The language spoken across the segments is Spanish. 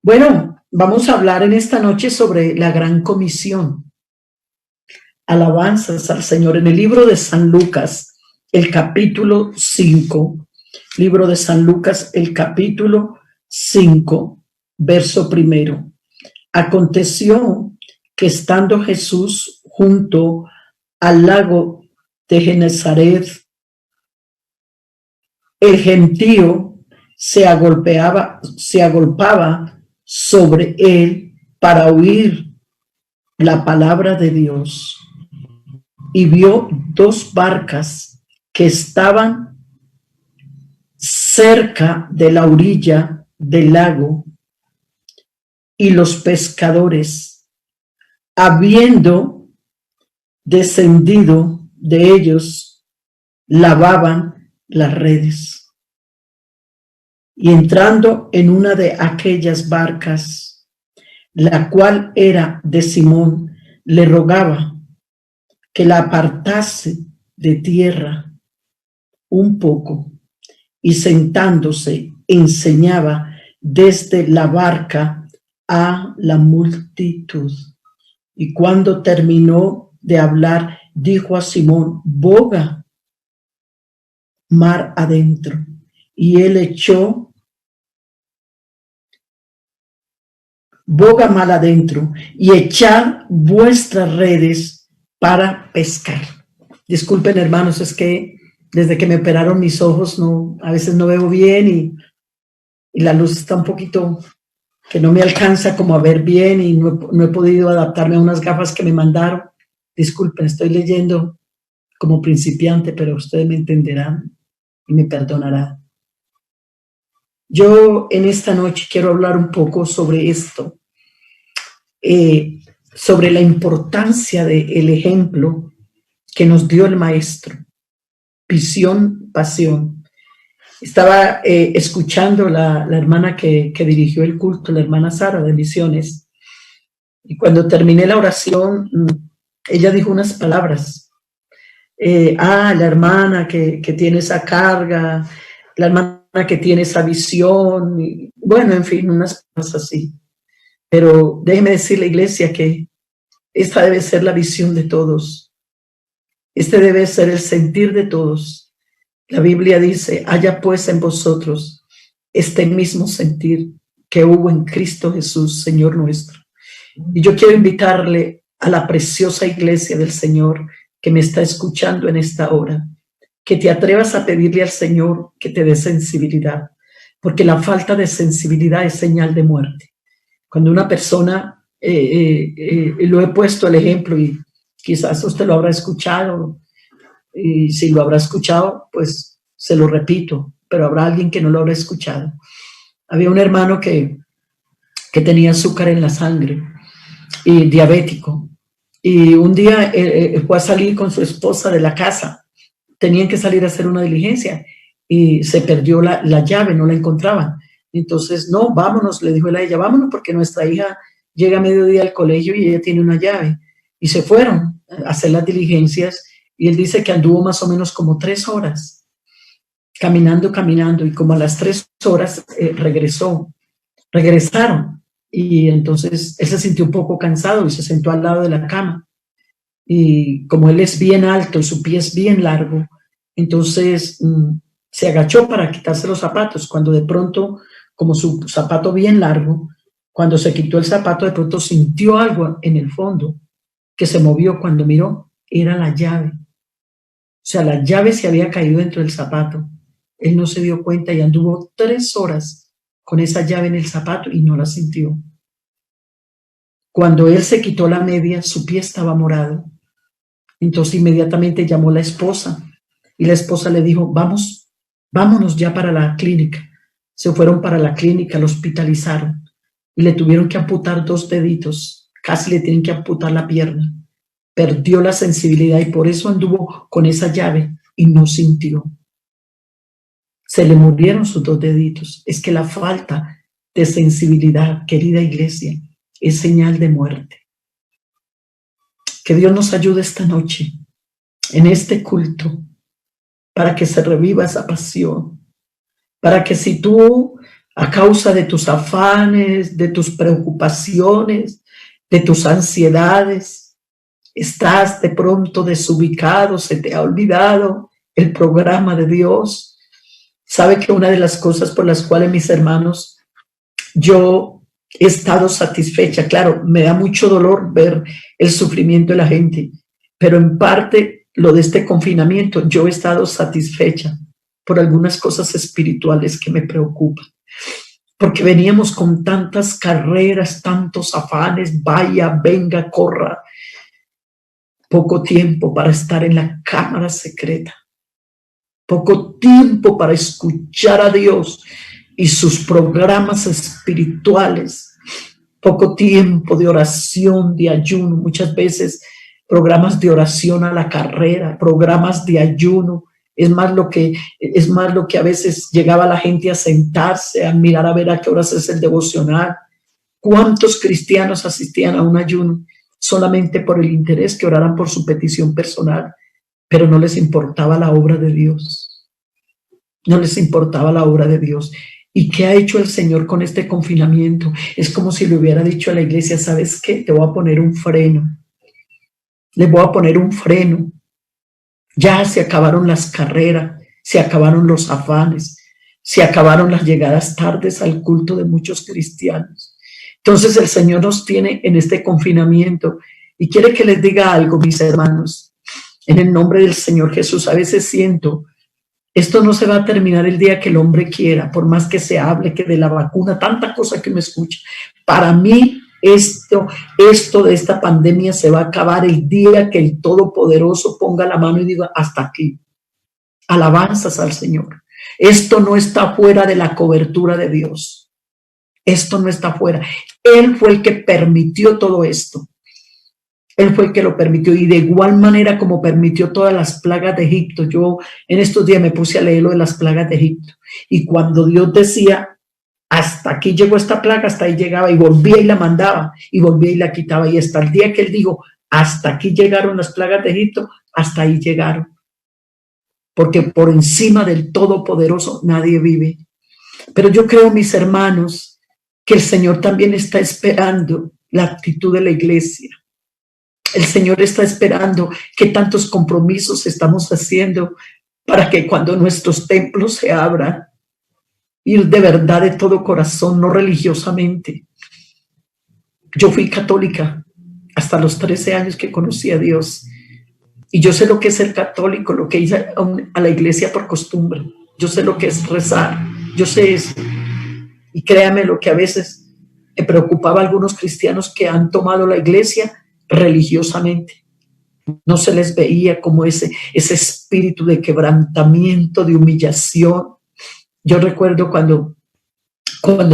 Bueno, vamos a hablar en esta noche sobre la gran comisión. Alabanzas al Señor. En el libro de San Lucas, el capítulo 5. Libro de San Lucas, el capítulo 5, verso 1. Aconteció que estando Jesús junto al lago de Genezaret, el gentío se agolpaba sobre él para oír la palabra de Dios, y vio dos barcas que estaban cerca de la orilla del lago, y los pescadores, habiendo descendido de ellos, lavaban las redes. Y entrando en una de aquellas barcas, la cual era de Simón, le rogaba que la apartase de tierra un poco, y sentándose enseñaba desde la barca a la multitud. Y cuando terminó de hablar, dijo a Simón: boga mar adentro. Y él echó boga mal adentro y echad vuestras redes para pescar. Disculpen, hermanos, es que desde que me operaron mis ojos a veces no veo bien y la luz está un poquito que no me alcanza como a ver bien, y no he podido adaptarme a unas gafas que me mandaron. Disculpen, estoy leyendo como principiante, pero ustedes me entenderán y me perdonarán. Yo en esta noche quiero hablar un poco sobre esto, sobre la importancia del ejemplo que nos dio el maestro. Visión, pasión. Estaba escuchando la hermana que dirigió el culto, la hermana Sara de Misiones, y cuando terminé la oración, ella dijo unas palabras. La hermana que tiene esa carga, la hermana que tiene esa visión, y, bueno, en fin, unas cosas así. Pero déjeme decirle, iglesia, que esta debe ser la visión de todos. Este debe ser el sentir de todos. La Biblia dice: haya pues en vosotros este mismo sentir que hubo en Cristo Jesús, Señor nuestro. Y yo quiero invitarle a la preciosa iglesia del Señor que me está escuchando en esta hora, que te atrevas a pedirle al Señor que te dé sensibilidad, porque la falta de sensibilidad es señal de muerte. Cuando una persona, lo he puesto el ejemplo y quizás usted lo habrá escuchado, y si lo habrá escuchado, pues se lo repito, pero habrá alguien que no lo habrá escuchado. Había un hermano que tenía azúcar en la sangre y diabético, y un día fue a salir con su esposa de la casa. Tenían que salir a hacer una diligencia y se perdió la llave, no la encontraban. Entonces, no, vámonos, le dijo él a ella, vámonos porque nuestra hija llega a mediodía al colegio y ella tiene una llave. Y se fueron a hacer las diligencias, y él dice que anduvo más o menos como 3 horas, caminando, y como a las 3 horas regresaron. Y entonces él se sintió un poco cansado y se sentó al lado de la cama. Y como él es bien alto y su pie es bien largo, entonces se agachó para quitarse los zapatos, cuando de pronto, como su zapato bien largo, cuando se quitó el zapato, de pronto sintió algo en el fondo que se movió. Cuando miró, era la llave. O sea, la llave se había caído dentro del zapato. Él no se dio cuenta y anduvo 3 horas con esa llave en el zapato y no la sintió. Cuando él se quitó la media, su pie estaba morado. Entonces inmediatamente llamó a la esposa, y la esposa le dijo: vámonos ya para la clínica. Se fueron para la clínica, lo hospitalizaron y le tuvieron que amputar 2 deditos, casi le tienen que amputar la pierna. Perdió la sensibilidad y por eso anduvo con esa llave y no sintió. Se le murieron sus 2 deditos. Es que la falta de sensibilidad, querida iglesia, es señal de muerte. Que Dios nos ayude esta noche, en este culto, para que se reviva esa pasión, para que si tú a causa de tus afanes, de tus preocupaciones, de tus ansiedades. Estás de pronto desubicado, se te ha olvidado el programa de Dios. Sabe que una de las cosas por las cuales, mis hermanos, yo he estado satisfecha, claro, me da mucho dolor ver el sufrimiento de la gente, pero en parte lo de este confinamiento, yo he estado satisfecha por algunas cosas espirituales que me preocupan, porque veníamos con tantas carreras, tantos afanes, vaya, venga, corra, poco tiempo para estar en la cámara secreta, poco tiempo para escuchar a Dios y sus programas espirituales, poco tiempo de oración, de ayuno, muchas veces programas de oración a la carrera, programas de ayuno. Es más lo que a veces llegaba la gente a sentarse, a mirar a ver a qué horas es el devocional. ¿Cuántos cristianos asistían a un ayuno solamente por el interés que oraran por su petición personal, pero no les importaba la obra de Dios? No les importaba la obra de Dios. ¿Y qué ha hecho el Señor con este confinamiento? Es como si le hubiera dicho a la iglesia, ¿sabes qué? Te voy a poner un freno. Le voy a poner un freno. Ya se acabaron las carreras, se acabaron los afanes, se acabaron las llegadas tardes al culto de muchos cristianos. Entonces el Señor nos tiene en este confinamiento y quiere que les diga algo, mis hermanos, en el nombre del Señor Jesús. A veces siento, esto no se va a terminar el día que el hombre quiera, por más que se hable que de la vacuna, tanta cosa que me escucha. Para mí, esto de esta pandemia se va a acabar el día que el Todopoderoso ponga la mano y diga, hasta aquí. Alabanzas al Señor. Esto no está fuera de la cobertura de Dios. Esto no está fuera. Él fue el que permitió todo esto. Él fue el que lo permitió, y de igual manera como permitió todas las plagas de Egipto. Yo en estos días me puse a leer lo de las plagas de Egipto, y cuando Dios decía, hasta aquí llegó esta plaga, hasta ahí llegaba, y volvía y la mandaba, y volvía y la quitaba, y hasta el día que Él dijo, hasta aquí llegaron las plagas de Egipto, hasta ahí llegaron. Porque por encima del Todopoderoso nadie vive. Pero yo creo, mis hermanos, que el Señor también está esperando la actitud de la iglesia. El Señor está esperando qué tantos compromisos estamos haciendo para que cuando nuestros templos se abran, ir de verdad de todo corazón, no religiosamente. Yo fui católica hasta los 13 años que conocí a Dios, y yo sé lo que es ser católico, lo que hice a la iglesia por costumbre. Yo sé lo que es rezar, yo sé eso. Y créame lo que a veces me preocupaba a algunos cristianos que han tomado la iglesia religiosamente. No se les veía como ese espíritu de quebrantamiento, de humillación. Yo recuerdo cuando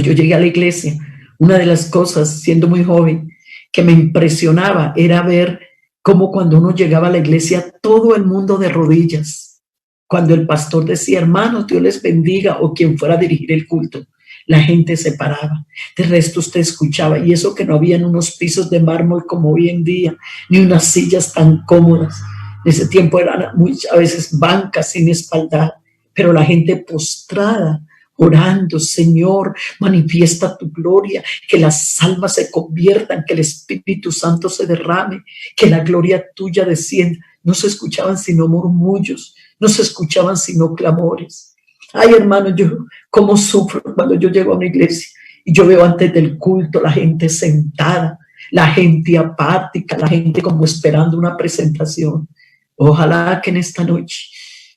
yo llegué a la iglesia, una de las cosas, siendo muy joven, que me impresionaba era ver cómo cuando uno llegaba a la iglesia, todo el mundo de rodillas. Cuando el pastor decía, hermanos, Dios les bendiga, o quien fuera a dirigir el culto, la gente se paraba. De resto usted escuchaba, y eso que no habían unos pisos de mármol como hoy en día, ni unas sillas tan cómodas. En ese tiempo eran a veces bancas sin espaldar, pero la gente postrada, orando, Señor, manifiesta tu gloria, que las almas se conviertan, que el Espíritu Santo se derrame, que la gloria tuya descienda. No se escuchaban sino murmullos, no se escuchaban sino clamores. Ay, hermano, yo cómo sufro cuando yo llego a una iglesia y yo veo antes del culto la gente sentada, la gente apática, la gente como esperando una presentación. Ojalá que en esta noche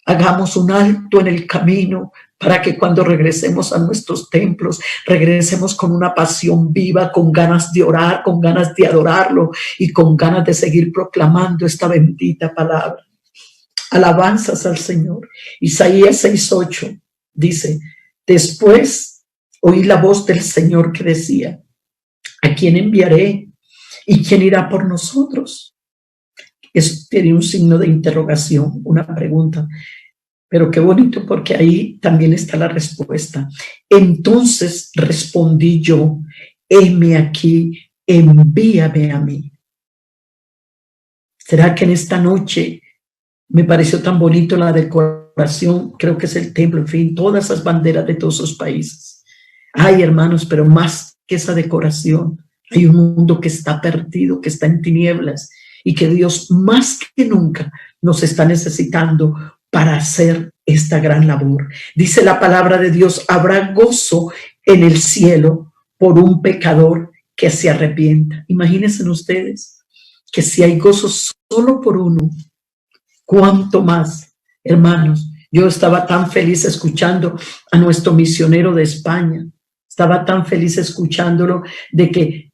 hagamos un alto en el camino para que cuando regresemos a nuestros templos, regresemos con una pasión viva, con ganas de orar, con ganas de adorarlo y con ganas de seguir proclamando esta bendita palabra. Alabanzas al Señor. Isaías 6:8 dice, después oí la voz del Señor que decía, ¿a quién enviaré? ¿Y quién irá por nosotros? Eso tiene un signo de interrogación, una pregunta. Pero qué bonito, porque ahí también está la respuesta. Entonces respondí yo, heme aquí, envíame a mí. ¿Será que en esta noche me pareció tan bonito la decoración? Creo que es el templo, en fin, todas esas banderas de todos esos países. Ay, hermanos, pero más que esa decoración, hay un mundo que está perdido, que está en tinieblas y que Dios más que nunca nos está necesitando para hacer esta gran labor. Dice la palabra de Dios, habrá gozo en el cielo por un pecador que se arrepienta. Imagínense ustedes que si hay gozo solo por uno, ¿cuánto más, hermanos? Yo estaba tan feliz escuchando a nuestro misionero de España. Estaba tan feliz escuchándolo de que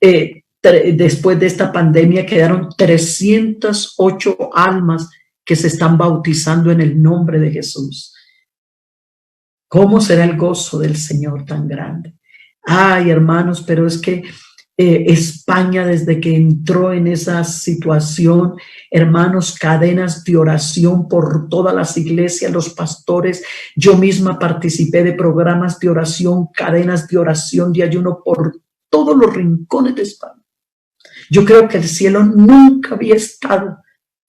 después de esta pandemia quedaron 308 almas que se están bautizando en el nombre de Jesús. ¿Cómo será el gozo del Señor tan grande? Ay, hermanos, pero es que España, desde que entró en esa situación, hermanos, cadenas de oración por todas las iglesias, los pastores, yo misma participé de programas de oración, cadenas de oración, de ayuno por todos los rincones de España. Yo creo que el cielo nunca había estado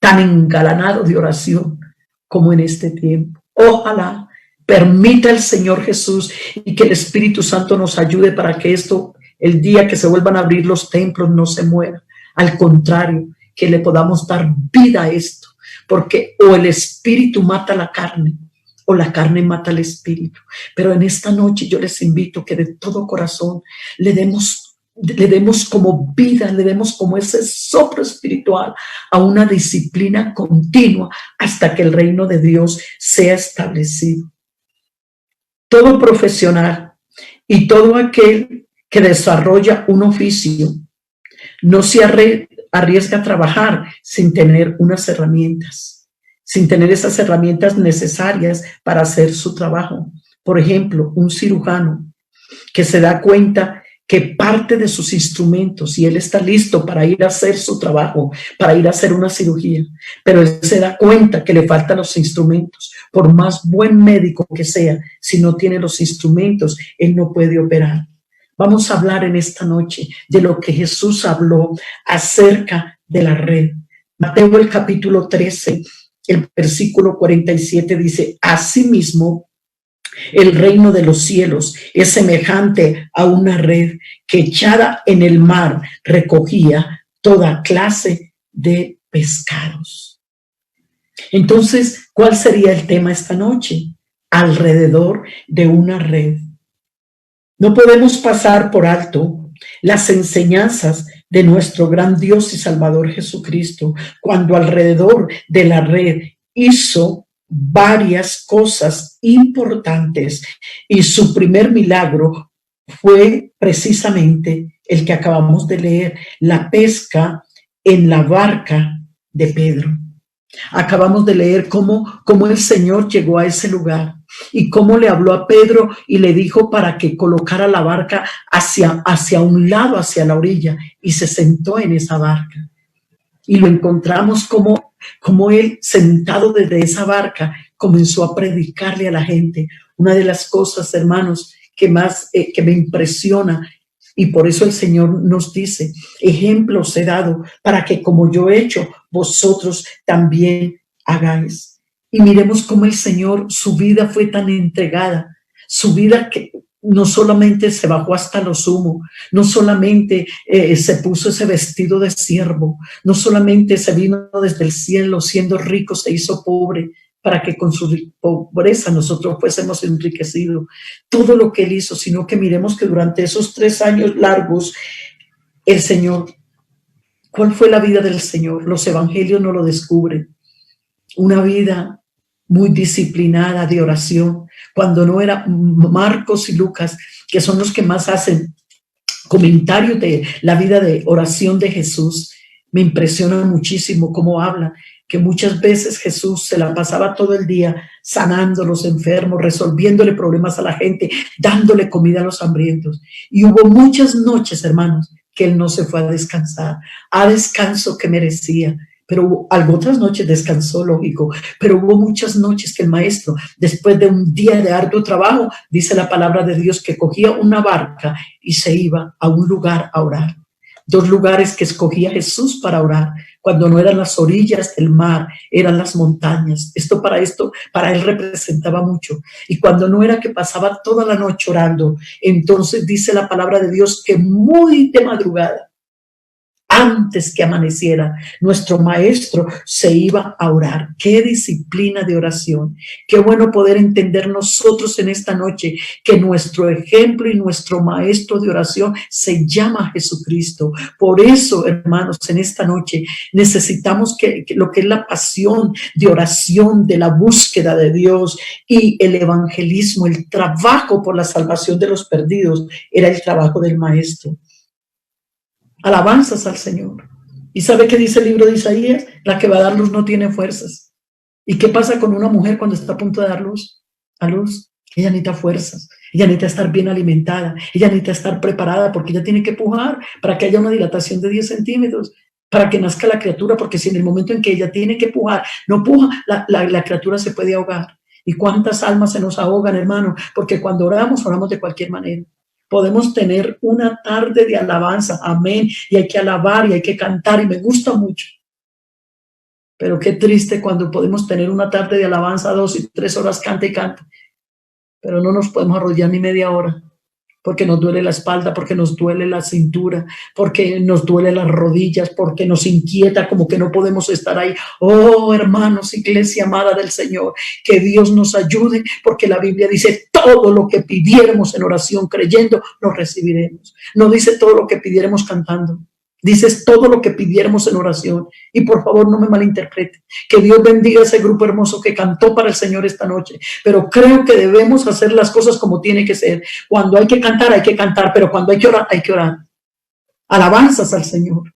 tan engalanado de oración como en este tiempo. Ojalá permita el Señor Jesús y que el Espíritu Santo nos ayude para que esto, el día que se vuelvan a abrir los templos, no se muera. Al contrario, que le podamos dar vida a esto, porque o el Espíritu mata la carne, o la carne mata al Espíritu. Pero en esta noche yo les invito que de todo corazón le demos como vida, le demos como ese soplo espiritual a una disciplina continua hasta que el reino de Dios sea establecido. Todo profesional y todo aquel que desarrolla un oficio no se arriesga a trabajar sin tener unas herramientas, sin tener esas herramientas necesarias para hacer su trabajo. Por ejemplo, un cirujano que se da cuenta que parte de sus instrumentos, y él está listo para ir a hacer su trabajo, para ir a hacer una cirugía, pero él se da cuenta que le faltan los instrumentos. Por más buen médico que sea, si no tiene los instrumentos, él no puede operar. Vamos a hablar en esta noche de lo que Jesús habló acerca de la red. Mateo el capítulo 13, el versículo 47 dice, asimismo, el reino de los cielos es semejante a una red que echada en el mar recogía toda clase de pescados. Entonces, ¿cuál sería el tema esta noche? Alrededor de una red. No podemos pasar por alto las enseñanzas de nuestro gran Dios y Salvador Jesucristo, cuando alrededor de la red hizo varias cosas importantes, y su primer milagro fue precisamente el que acabamos de leer, la pesca en la barca de Pedro. Acabamos de leer cómo el Señor llegó a ese lugar y cómo le habló a Pedro y le dijo para que colocara la barca hacia un lado, hacia la orilla, y se sentó en esa barca. Y lo encontramos como él, sentado desde esa barca, comenzó a predicarle a la gente. Una de las cosas, hermanos, que más que me impresiona, y por eso el Señor nos dice, ejemplos he dado para que como yo he hecho, vosotros también hagáis. Y miremos cómo el Señor, su vida fue tan entregada, su vida que no solamente se bajó hasta lo sumo, no solamente se puso ese vestido de siervo, no solamente se vino desde el cielo siendo rico, se hizo pobre para que con su pobreza nosotros fuésemos enriquecidos. Todo lo que él hizo, sino que miremos que durante esos 3 años largos, el Señor, ¿cuál fue la vida del Señor? Los evangelios no lo descubren. Una vida muy disciplinada de oración, cuando no era Marcos y Lucas, que son los que más hacen comentarios de la vida de oración de Jesús. Me impresiona muchísimo cómo habla, que muchas veces Jesús se la pasaba todo el día sanando a los enfermos, resolviéndole problemas a la gente, dándole comida a los hambrientos. Y hubo muchas noches, hermanos, que él no se fue a descansar, a descanso que merecía. Pero otras noches descansó, lógico, pero hubo muchas noches que el maestro, después de un día de arduo trabajo, dice la palabra de Dios, que cogía una barca y se iba a un lugar a orar. Dos lugares que escogía Jesús para orar, cuando no eran las orillas del mar, eran las montañas. Esto, para él representaba mucho. Y cuando no era que pasaba toda la noche orando, entonces dice la palabra de Dios que muy de madrugada, antes que amaneciera, nuestro maestro se iba a orar. Qué disciplina de oración. Qué bueno poder entender nosotros en esta noche que nuestro ejemplo y nuestro maestro de oración se llama Jesucristo. Por eso, hermanos, en esta noche necesitamos que lo que es la pasión de oración, de la búsqueda de Dios y el evangelismo, el trabajo por la salvación de los perdidos, era el trabajo del maestro. Alabanzas al Señor. ¿Y sabe qué dice el libro de Isaías? La que va a dar luz no tiene fuerzas. ¿Y qué pasa con una mujer cuando está a punto de dar luz? A luz. Ella necesita fuerzas. Ella necesita estar bien alimentada. Ella necesita estar preparada porque ella tiene que pujar para que haya una dilatación de 10 centímetros para que nazca la criatura, porque si en el momento en que ella tiene que pujar, no puja, la criatura se puede ahogar. ¿Y cuántas almas se nos ahogan, hermano? Porque cuando oramos, oramos de cualquier manera. Podemos tener una tarde de alabanza, amén, y hay que alabar y hay que cantar, y me gusta mucho. Pero qué triste cuando podemos tener una tarde de alabanza, 2 y 3 horas, canta y canta, pero no nos podemos arrodillar ni media hora, porque nos duele la espalda, porque nos duele la cintura, porque nos duele las rodillas, porque nos inquieta, como que no podemos estar ahí. Oh, hermanos, iglesia amada del Señor, que Dios nos ayude, porque la Biblia dice, todo lo que pidiéramos en oración creyendo, lo recibiremos. No dice todo lo que pidiéramos cantando. Dices todo lo que pidiéramos en oración. Y por favor no me malinterprete. Que Dios bendiga a ese grupo hermoso que cantó para el Señor esta noche. Pero creo que debemos hacer las cosas como tiene que ser. Cuando hay que cantar, pero cuando hay que orar, hay que orar. Alabanzas al Señor.